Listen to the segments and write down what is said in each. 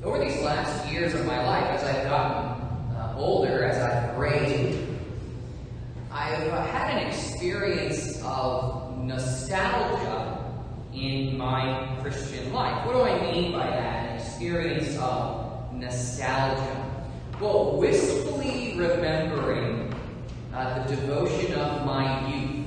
Over these last years of my life, as I've gotten older, as I've grayed, I've had an experience of nostalgia in my Christian life. What do I mean by that? An experience of nostalgia. Well, wistfully remembering the devotion of my youth.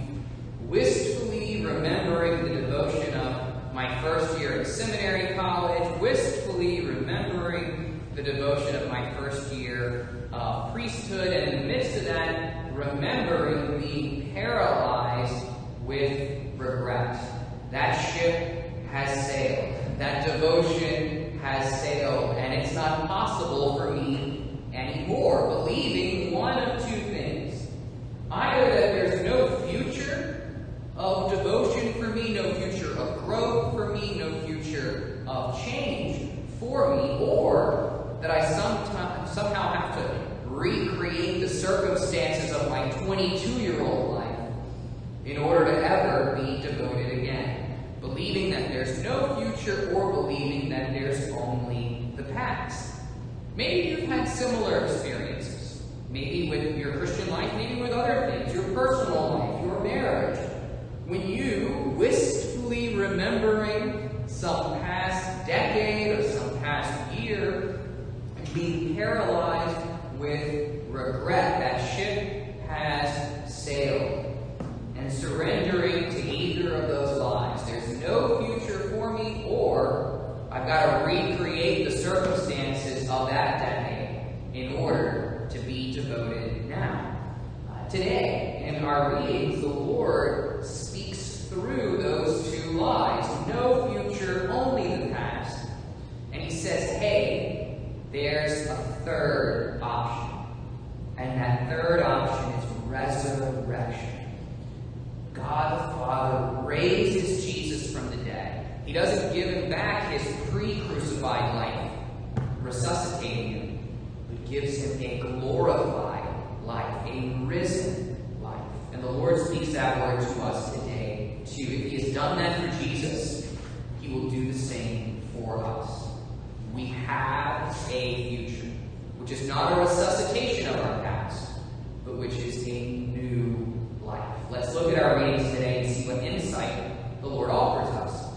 Wistfully remembering the devotion of my first year at seminary college. Wistfully remembering the devotion of my first year of priesthood. And in the midst of that, remembering being paralyzed with regret. That ship has sailed. That devotion has sailed. And it's not possible for me anymore. Believing one of two things. Either that there's no future of devotion for me, no future of growth for me, no future of change for me, or that I somehow have to recreate the circumstances of my 22-year-old life in order to ever be devoted again. Believing that there's no future or believing that there's only the past. Maybe you've had similar experiences. Maybe with your Christian life, maybe with other things, your personal life, your marriage. When you, wistfully remembering some past decade or some past year, being paralyzed with regret, that ship has sailed. And surrendering to either of those lives. There's no future for me, or I've got to recreate the circumstances of that decade in order to be devoted now. Today, in our readings, the Lord speaks through those two lies. No future, only the past. And he says, hey, there's a third option. And that third option is resurrection. God the Father raises Jesus from the dead. He doesn't give him back his pre-crucified life, resuscitating him, but gives him a glorified life, a risen life. And the Lord speaks that word to us today, too. If he has done that for Jesus, he will do the same for us. We have a future, which is not a resuscitation of our past, but which is a new life. Let's look at our readings today and see what insight the Lord offers us.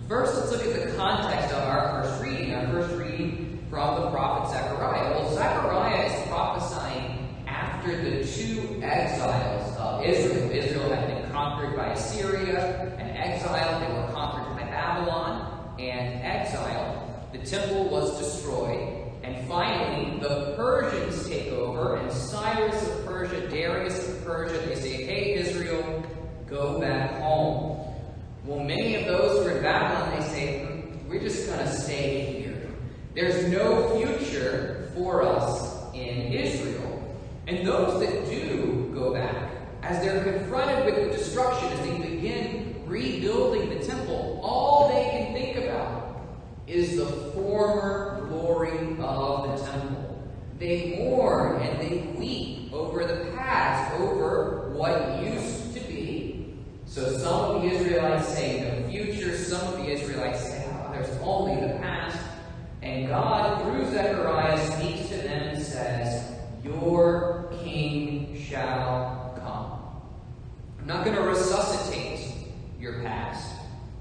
First, let's look at the context of our first reading. Our first reading from the prophet Zechariah. Well, Zechariah is prophesying after the two exiles of Israel. Israel had been conquered by Assyria and exiled. They were conquered by Babylon and exiled. The temple was destroyed. And finally, the Persians take over, and Cyrus of Persia, Darius of Persia, they say, hey, Israel, go back home. Well, many of those who are in Babylon, they say, we're just going to stay here. There's no future for us in Israel. And those that do go back, as they're confronted with the destruction, as they begin rebuilding the temple, all they can think about is the former glory of the temple. They mourn and they weep over the past, over what used to be. So some of the Israelites say no future, some of the Israelites say, there's only the past. And God, through Zechariah, speaks to them and says, your king shall come. I'm not going to resuscitate your past.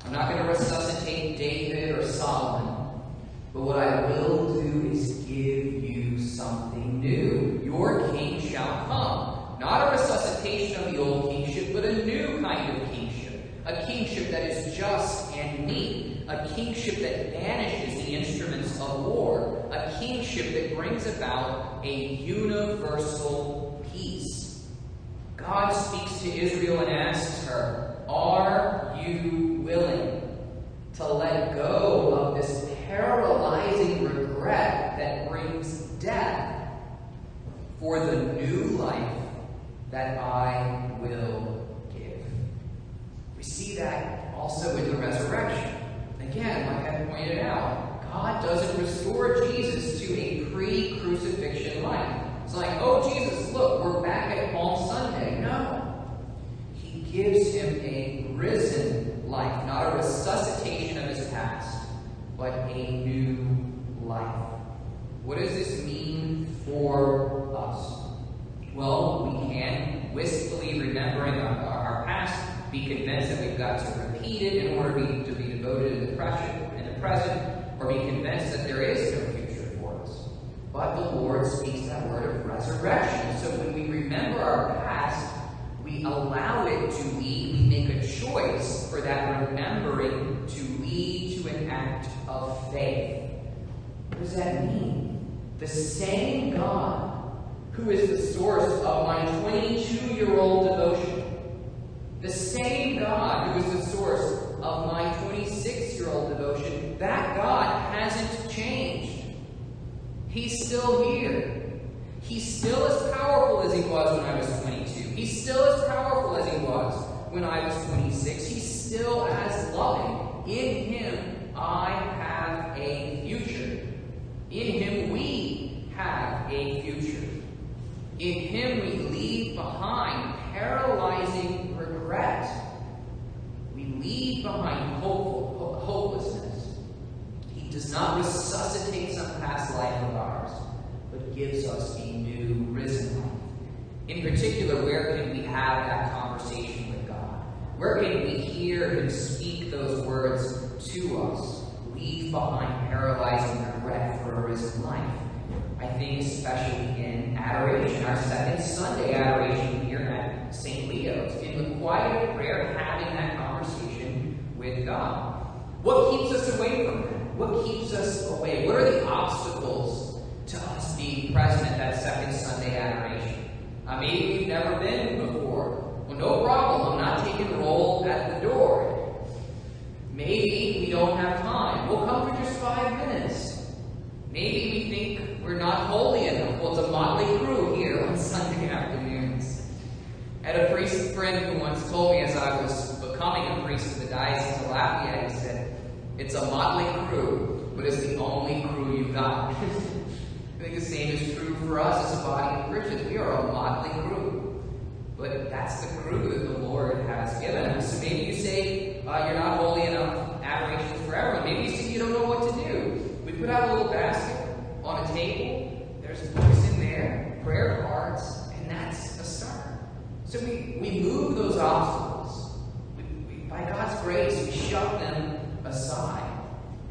I'm not going to resuscitate David or Solomon. But what I will do is give you something new. Your king shall come. Not a resuscitation of the old kingship, but a new kind of kingship. A kingship that is just and meek. A kingship that banishes the instruments of war. A kingship that brings about a universal peace. God speaks to Israel and asks her, are you willing to let go of this paralyzing regret that brings death for the new life that I will give? We see that also in the resurrection. Again, like I pointed out, God doesn't restore Jesus to a pre-crucifixion life. It's like, oh, Jesus, look, we're back at Palm Sunday. No. He gives him a risen life, not a resuscitation of his past, but a new life. What does this mean for us? Well, we can, wistfully remembering our past, be convinced that we've got to repeat it in order to be devoted in the present, or be convinced that there is no future for us. But the Lord speaks that word of resurrection. So when we remember our past, we allow it to lead. We make a choice for that remembering to lead to an act of faith. What does that mean? The same God who is the source of my 22-year-old devotion, the same God who is the source of my 26-year-old devotion, that God hasn't changed. He's still here. He's still as powerful as he was when I was 22. He's still as powerful as he was when I was 26. He's still as loving. In him, I have a future. In him, we have a future. In him, we leave behind paralyzing regret. We leave behind hopelessness. He does not resuscitate some past life of ours, but gives us a new risen life. In particular, where can we have that conversation with God? Where can we hear him speak those words to us? Leave behind paralyzing regret for a risen life. I think especially in adoration, our second Sunday adoration here at St. Leo's, in the quiet of prayer, having that conversation with God. What keeps us away from him? What keeps us away? What are the obstacles to us being present at that second Sunday adoration? Maybe we've never been before. Well, no problem. I'm not taking roll at the door. Maybe we don't have time. We'll come for just 5 minutes. Maybe we think we're not holy enough. Well, it's a motley crew here on Sunday afternoons. I had a priest friend who once told me as I was becoming a priest of the Diocese of Lafayette, he said, it's a motley crew, but it's the only crew you got. I think the same is true for us as a body of Christians. We are a motley crew. But that's the crew that the Lord has given us. So maybe you say you're not holy enough. Adoration is for everyone. Maybe you say you don't know what to do. We put out a little basket on a table. There's books in there, prayer cards, and that's a start. So we move those obstacles. By God's grace, we shove them aside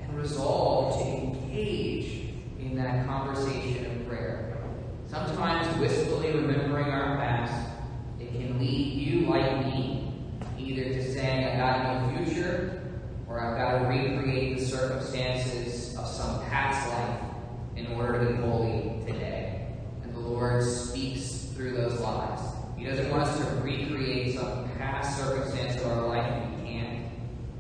and resolve to engage in that conversation of prayer. Sometimes wistfully remembering our past, it can lead you, like me, either to saying, I got no future, or I've got to recreate the circumstances of some past life in order to be holy today. And the Lord speaks through those lives. He doesn't want us to recreate some past circumstance of our life if we can't.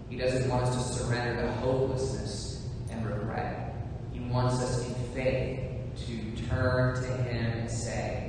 He doesn't want us to surrender to hopelessness and regret. He wants us in faith to turn to him and say,